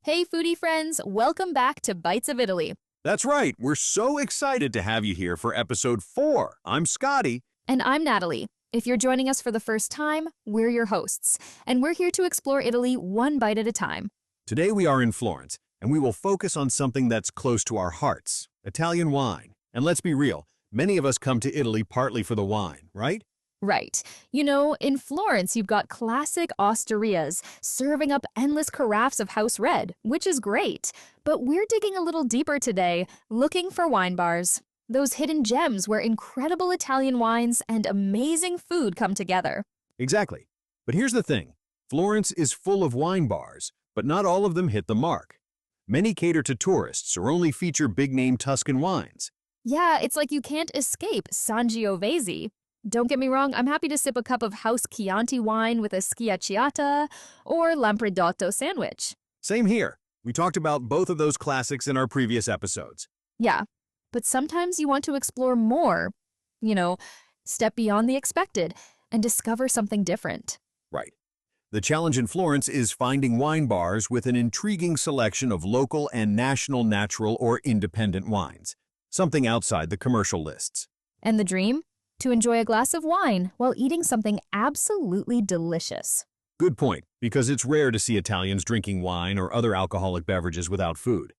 Hey foodie friends, welcome back to Bites of Italy. That's right, we're so excited to have you here for episode 4. I'm Scotty. And I'm Natalie. If you're joining us for the first time, we're your hosts, and we're here to explore Italy one bite at a time. Today we are in Florence, and we will focus on something that's close to our hearts, Italian wine. And let's be real, many of us come to Italy partly for the wine, right? Right. You know, in Florence, you've got classic osterias serving up endless carafes of house red, which is great. But we're digging a little deeper today, looking for wine bars. Those hidden gems where incredible Italian wines and amazing food come together. Exactly. But here's the thing. Florence is full of wine bars, but not all of them hit the mark. Many cater to tourists or only feature big-name Tuscan wines. Yeah, it's like you can't escape Sangiovese. Don't get me wrong, I'm happy to sip a cup of house Chianti wine with a schiacciata or lampredotto sandwich. Same here. We talked about both of those classics in our previous episodes. Yeah, but sometimes you want to explore more, step beyond the expected and discover something different. Right. The challenge in Florence is finding wine bars with an intriguing selection of local and national natural or independent wines, something outside the commercial lists. And the dream? To enjoy a glass of wine while eating something absolutely delicious. Good point, because it's rare to see Italians drinking wine or other alcoholic beverages without food.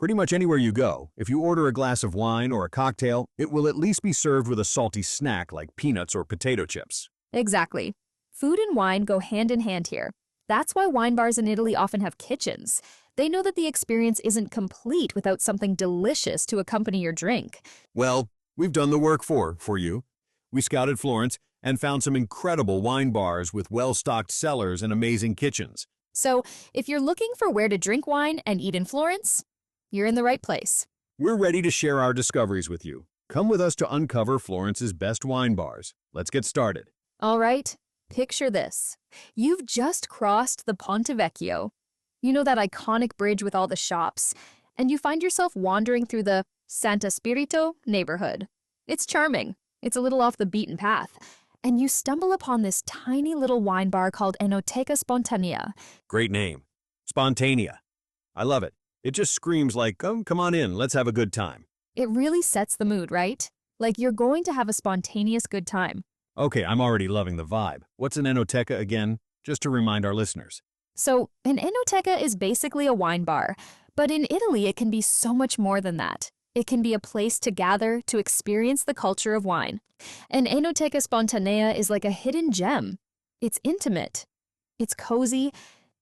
Pretty much anywhere you go, if you order a glass of wine or a cocktail, it will at least be served with a salty snack like peanuts or potato chips. Exactly. Food and wine go hand in hand here. That's why wine bars in Italy often have kitchens. They know that the experience isn't complete without something delicious to accompany your drink. Well, we've done the work for you. We scouted Florence and found some incredible wine bars with well-stocked cellars and amazing kitchens. So, if you're looking for where to drink wine and eat in Florence, you're in the right place. We're ready to share our discoveries with you. Come with us to uncover Florence's best wine bars. Let's get started. All right, picture this. You've just crossed the Ponte Vecchio. You know that iconic bridge with all the shops, and you find yourself wandering through the Santo Spirito neighborhood. It's charming. It's a little off the beaten path, and you stumble upon this tiny little wine bar called Enoteca Spontanea. Great name. Spontanea. I love it. It just screams like, oh, come on in, let's have a good time. It really sets the mood, right? Like you're going to have a spontaneous good time. Okay, I'm already loving the vibe. What's an enoteca again? Just to remind our listeners. So, an enoteca is basically a wine bar, but in Italy it can be so much more than that. It can be a place to gather, to experience the culture of wine. An Enoteca Spontanea is like a hidden gem. It's intimate. It's cozy.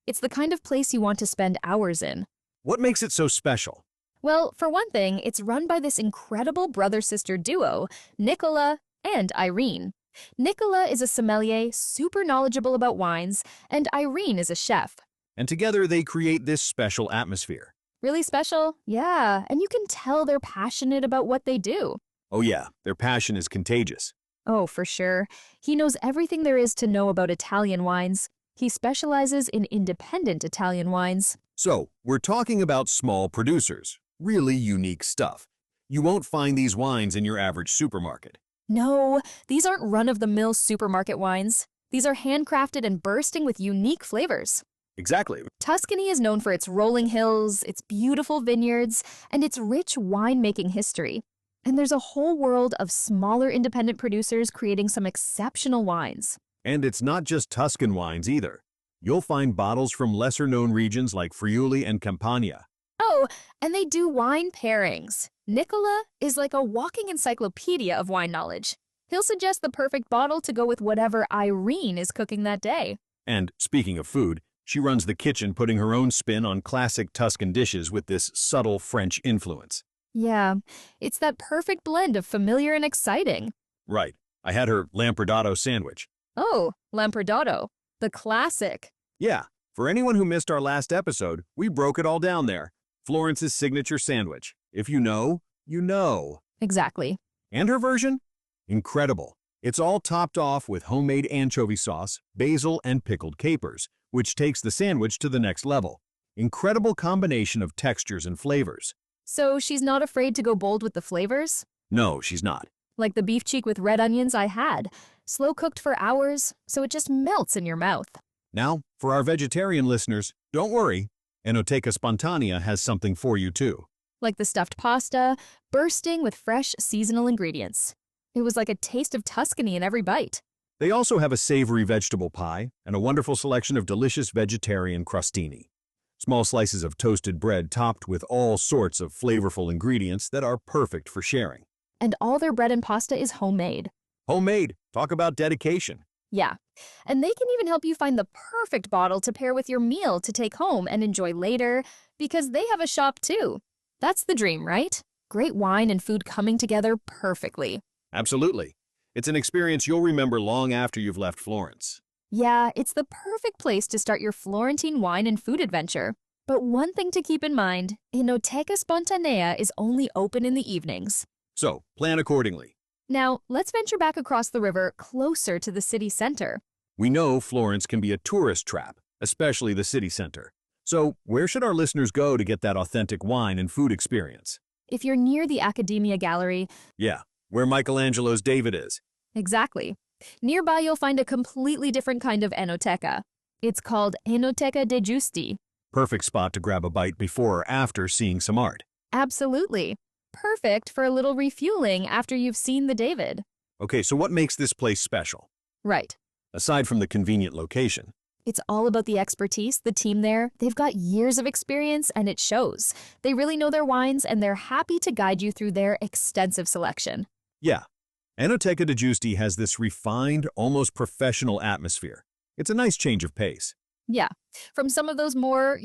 It's the kind of place you want to spend hours in. What makes it so special? Well, for one thing, it's run by this incredible brother-sister duo, Nicola and Irene. Nicola is a sommelier super knowledgeable about wines, and Irene is a chef. And together they create this special atmosphere. Really special? Yeah, and you can tell they're passionate about what they do. Oh yeah, their passion is contagious. Oh, for sure. He knows everything there is to know about Italian wines. He specializes in independent Italian wines. So, we're talking about small producers, really unique stuff. You won't find these wines in your average supermarket. No, these aren't run-of-the-mill supermarket wines. These are handcrafted and bursting with unique flavors. Exactly. Tuscany is known for its rolling hills, its beautiful vineyards, and its rich winemaking history. And there's a whole world of smaller independent producers creating some exceptional wines. And it's not just Tuscan wines either. You'll find bottles from lesser-known regions like Friuli and Campania. Oh, and they do wine pairings. Nicola is like a walking encyclopedia of wine knowledge. He'll suggest the perfect bottle to go with whatever Irene is cooking that day. And speaking of food, she runs the kitchen putting her own spin on classic Tuscan dishes with this subtle French influence. Yeah, it's that perfect blend of familiar and exciting. Right. I had her lampredotto sandwich. Oh, lampredotto, the classic. Yeah, for anyone who missed our last episode, we broke it all down there. Florence's signature sandwich. If you know, you know. Exactly. And her version? Incredible. It's all topped off with homemade anchovy sauce, basil, and pickled capers, which takes the sandwich to the next level. Incredible combination of textures and flavors. So she's not afraid to go bold with the flavors? No, she's not. Like the beef cheek with red onions I had. Slow cooked for hours, so it just melts in your mouth. Now, for our vegetarian listeners, don't worry. Enoteca Spontanea has something for you too. Like the stuffed pasta, bursting with fresh seasonal ingredients. It was like a taste of Tuscany in every bite. They also have a savory vegetable pie and a wonderful selection of delicious vegetarian crostini. Small slices of toasted bread topped with all sorts of flavorful ingredients that are perfect for sharing. And all their bread and pasta is homemade. Homemade. Talk about dedication. Yeah, and they can even help you find the perfect bottle to pair with your meal to take home and enjoy later, because they have a shop too. That's the dream, right? Great wine and food coming together perfectly. Absolutely. It's an experience you'll remember long after you've left Florence. Yeah, it's the perfect place to start your Florentine wine and food adventure. But one thing to keep in mind, Enoteca Spontanea is only open in the evenings. So, plan accordingly. Now, let's venture back across the river closer to the city center. We know Florence can be a tourist trap, especially the city center. So, where should our listeners go to get that authentic wine and food experience? If you're near the Accademia Gallery, Yeah, where Michelangelo's David is. exactly. Nearby, you'll find a completely different kind of enoteca. It's called Enoteca de Giusti. Perfect spot to grab a bite before or after seeing some art. Absolutely. Perfect for a little refueling after you've seen the David. Okay, so what makes this place special? Right. Aside from the convenient location. It's all about the expertise, the team there. They've got years of experience and it shows. They really know their wines and they're happy to guide you through their extensive selection. Yeah, Enoteca de Giusti has this refined, almost professional atmosphere. It's a nice change of pace. Yeah, from some of those more,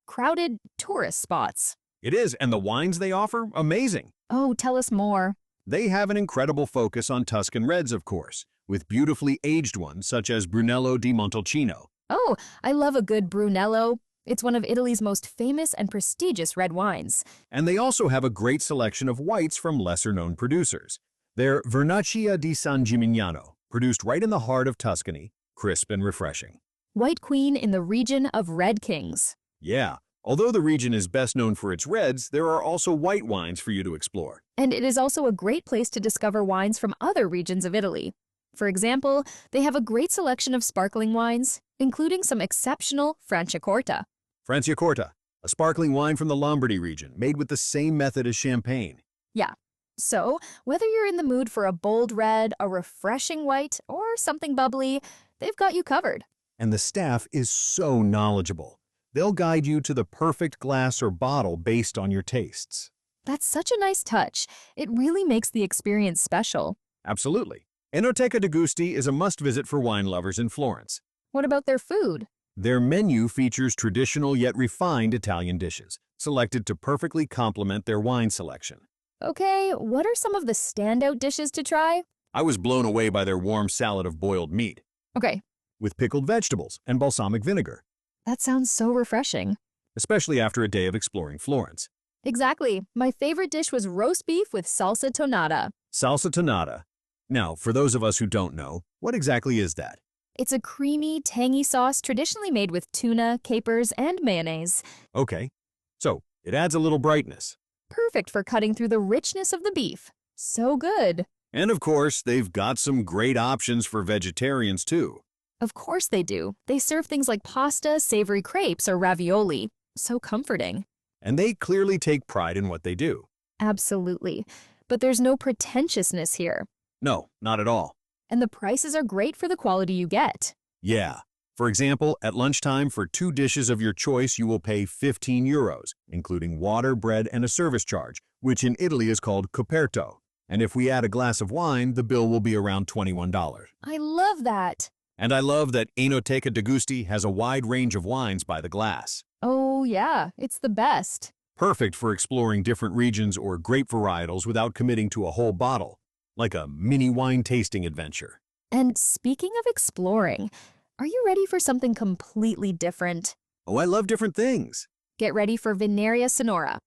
crowded tourist spots. It is, and the wines they offer, amazing. Oh, tell us more. They have an incredible focus on Tuscan reds, of course, with beautifully aged ones such as Brunello di Montalcino. Oh, I love a good Brunello. It's one of Italy's most famous and prestigious red wines. And they also have a great selection of whites from lesser-known producers. They're Vernaccia di San Gimignano, produced right in the heart of Tuscany, crisp and refreshing. White Queen in the region of Red Kings. Yeah, although the region is best known for its reds, there are also white wines for you to explore. And it is also a great place to discover wines from other regions of Italy. For example, they have a great selection of sparkling wines, including some exceptional Franciacorta. Franciacorta, a sparkling wine from the Lombardy region, made with the same method as champagne. Yeah. So, whether you're in the mood for a bold red, a refreshing white, or something bubbly, they've got you covered. And the staff is so knowledgeable. They'll guide you to the perfect glass or bottle based on your tastes. That's such a nice touch. It really makes the experience special. Absolutely. Enoteca de Giusti is a must-visit for wine lovers in Florence. What about their food? Their menu features traditional yet refined Italian dishes, selected to perfectly complement their wine selection. Okay, what are some of the standout dishes to try? I was blown away by their warm salad of boiled meat, Okay, with pickled vegetables and balsamic vinegar, that sounds so refreshing. especially after a day of exploring Florence. Exactly. My favorite dish was roast beef with salsa tonnata. Salsa tonnata. Now, for those of us who don't know, what exactly is that? It's a creamy, tangy sauce traditionally made with tuna, capers, and mayonnaise. Okay, so it adds a little brightness. Perfect for cutting through the richness of the beef. So good. And of course, they've got some great options for vegetarians too. Of course they do. They serve things like pasta, savory crepes, or ravioli. So comforting. And they clearly take pride in what they do. Absolutely. But there's no pretentiousness here. No, not at all. And the prices are great for the quality you get. Yeah. For example, at lunchtime, for 2 dishes of your choice, you will pay 15 euros, including water, bread, and a service charge, which in Italy is called coperto. And if we add a glass of wine, the bill will be around $21. I love that. And I love that Enoteca de Giusti has a wide range of wines by the glass. Oh, yeah, it's the best. Perfect for exploring different regions or grape varietals without committing to a whole bottle, like a mini wine tasting adventure. And speaking of exploring, are you ready for something completely different? Oh, I love different things. Get ready for Vineria Sonora.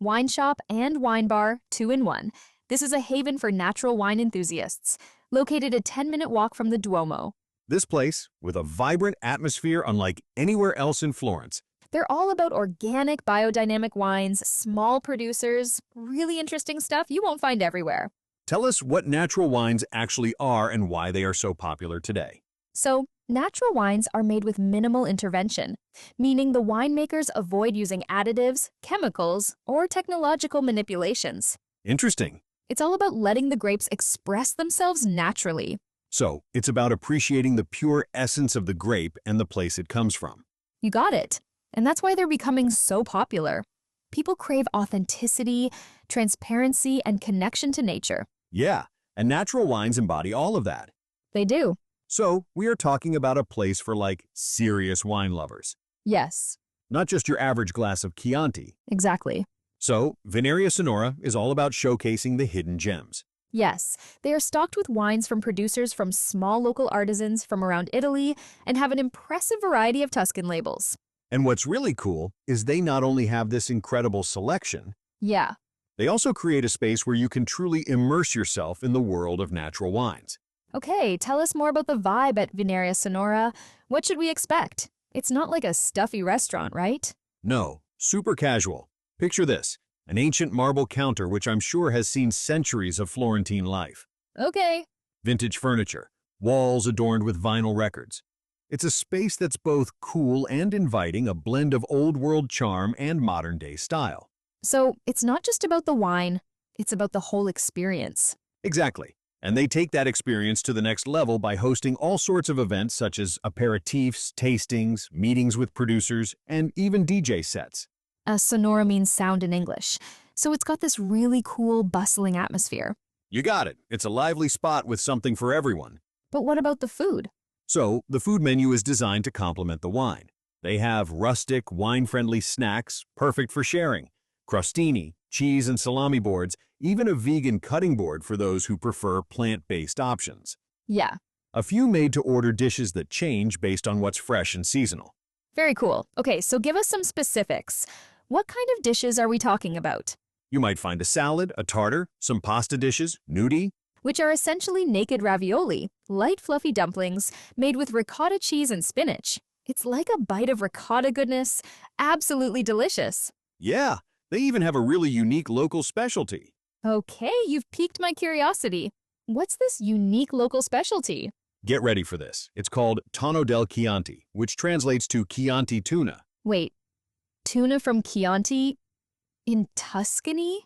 Wine shop and wine bar, 2 in 1. This is a haven for natural wine enthusiasts, located a 10-minute walk from the Duomo. This place, with a vibrant atmosphere unlike anywhere else in Florence. They're all about organic, biodynamic wines, small producers, really interesting stuff you won't find everywhere. Tell us what natural wines actually are and why they are so popular today. So, Natural wines are made with minimal intervention, meaning the winemakers avoid using additives, chemicals, or technological manipulations. Interesting. It's all about letting the grapes express themselves naturally. So, it's about appreciating the pure essence of the grape and the place it comes from. You got it. And that's why they're becoming so popular. People crave authenticity, transparency, and connection to nature. Yeah, and natural wines embody all of that. They do. So, we are talking about a place for serious wine lovers. Yes, Not just your average glass of Chianti. exactly. So, Vineria Sonora is all about showcasing the hidden gems. Yes, they are stocked with wines from producers from small local artisans from around Italy and have an impressive variety of Tuscan labels. And what's really cool is they not only have this incredible selection, Yeah. they also create a space where you can truly immerse yourself in the world of natural wines. Okay, tell us more about the vibe at Vineria Sonora. What should we expect? It's not like a stuffy restaurant, right? No, super casual. Picture this, an ancient marble counter which I'm sure has seen centuries of Florentine life. Okay. Vintage furniture, walls adorned with vinyl records. It's a space that's both cool and inviting, a blend of old-world charm and modern-day style. So it's not just about the wine, it's about the whole experience. Exactly. And they take that experience to the next level by hosting all sorts of events such as aperitifs, tastings, meetings with producers, and even DJ sets. Sonora means sound in English, so it's got this really cool, bustling atmosphere. You got it. It's a lively spot with something for everyone. But what about the food? So, the food menu is designed to complement the wine. They have rustic, wine-friendly snacks, perfect for sharing, crostini, cheese and salami boards, even a vegan cutting board for those who prefer plant-based options. Yeah, A few made-to-order dishes that change based on what's fresh and seasonal. very cool. Okay, so give us some specifics. What kind of dishes are we talking about? You might find a salad, a tartar, some pasta dishes, gnudi. Which are essentially naked ravioli, light fluffy dumplings made with ricotta cheese and spinach. It's like a bite of ricotta goodness, absolutely delicious. Yeah, they even have a really unique local specialty. Okay, you've piqued my curiosity. What's this unique local specialty? Get ready for this. It's called tonno del Chianti, which translates to Chianti tuna. Wait, tuna from Chianti in Tuscany?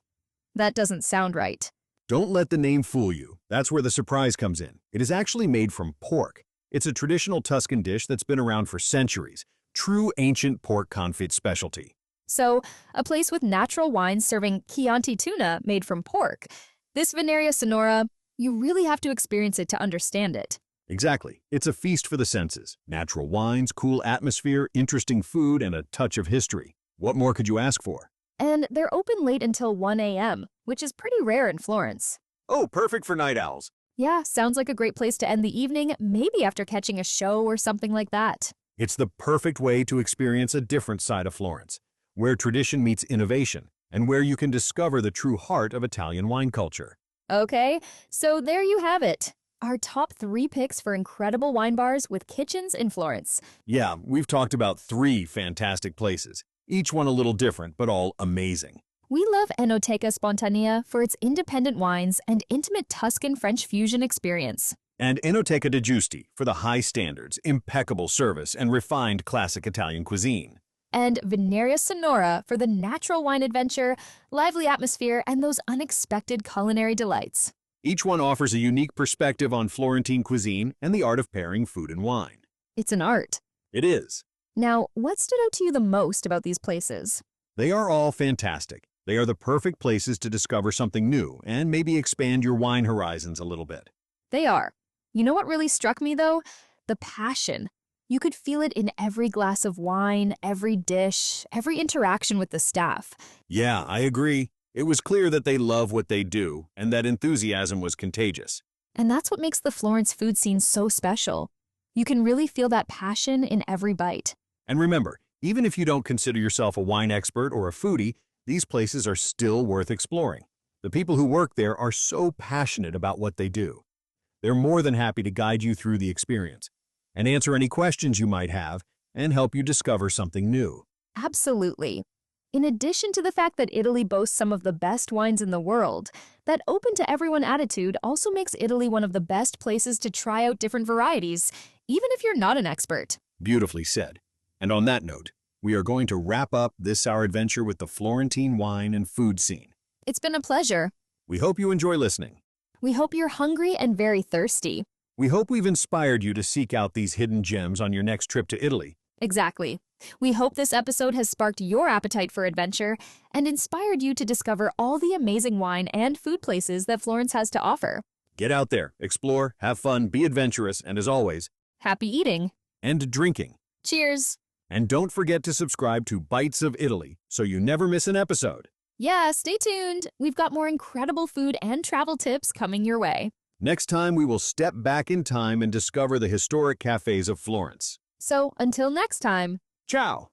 That doesn't sound right. Don't let the name fool you. That's where the surprise comes in. It is actually made from pork. It's a traditional Tuscan dish that's been around for centuries. True ancient pork confit specialty. So, a place with natural wines serving Chianti tuna made from pork. This Vineria Sonora, you really have to experience it to understand it. Exactly. It's a feast for the senses. Natural wines, cool atmosphere, interesting food, and a touch of history. What more could you ask for? And they're open late until 1 a.m., which is pretty rare in Florence. Oh, perfect for night owls. Yeah, sounds like a great place to end the evening, maybe after catching a show or something like that. It's the perfect way to experience a different side of Florence, where tradition meets innovation, and where you can discover the true heart of Italian wine culture. Okay, so there you have it. Our top 3 picks for incredible wine bars with kitchens in Florence. Yeah, we've talked about 3 fantastic places, each one a little different, but all amazing. We love Enoteca Spontanea for its independent wines and intimate Tuscan French fusion experience. And Enoteca de Giusti for the high standards, impeccable service, and refined classic Italian cuisine. And Vineria Sonora for the natural wine adventure, lively atmosphere, and those unexpected culinary delights. Each one offers a unique perspective on Florentine cuisine and the art of pairing food and wine. It's an art. It is. Now, what stood out to you the most about these places? They are all fantastic. They are the perfect places to discover something new and maybe expand your wine horizons a little bit. They are. You know what really struck me, though? The passion. You could feel it in every glass of wine, every dish, every interaction with the staff. Yeah, I agree. It was clear that they love what they do and that enthusiasm was contagious. And that's what makes the Florence food scene so special. You can really feel that passion in every bite. And remember, even if you don't consider yourself a wine expert or a foodie, these places are still worth exploring. The people who work there are so passionate about what they do. They're more than happy to guide you through the experience and answer any questions you might have and help you discover something new. Absolutely. In addition to the fact that Italy boasts some of the best wines in the world, that open-to-everyone attitude also makes Italy one of the best places to try out different varieties, even if you're not an expert. Beautifully said. And on that note, we are going to wrap up our adventure with the Florentine wine and food scene. It's been a pleasure. We hope you enjoy listening. We hope you're hungry and very thirsty. We hope we've inspired you to seek out these hidden gems on your next trip to Italy. Exactly. We hope this episode has sparked your appetite for adventure and inspired you to discover all the amazing wine and food places that Florence has to offer. Get out there, explore, have fun, be adventurous, and as always, Happy eating. and drinking. Cheers. And don't forget to subscribe to Bites of Italy so you never miss an episode. Yeah, stay tuned. We've got more incredible food and travel tips coming your way. Next time, we will step back in time and discover the historic cafes of Florence. So until next time. Ciao!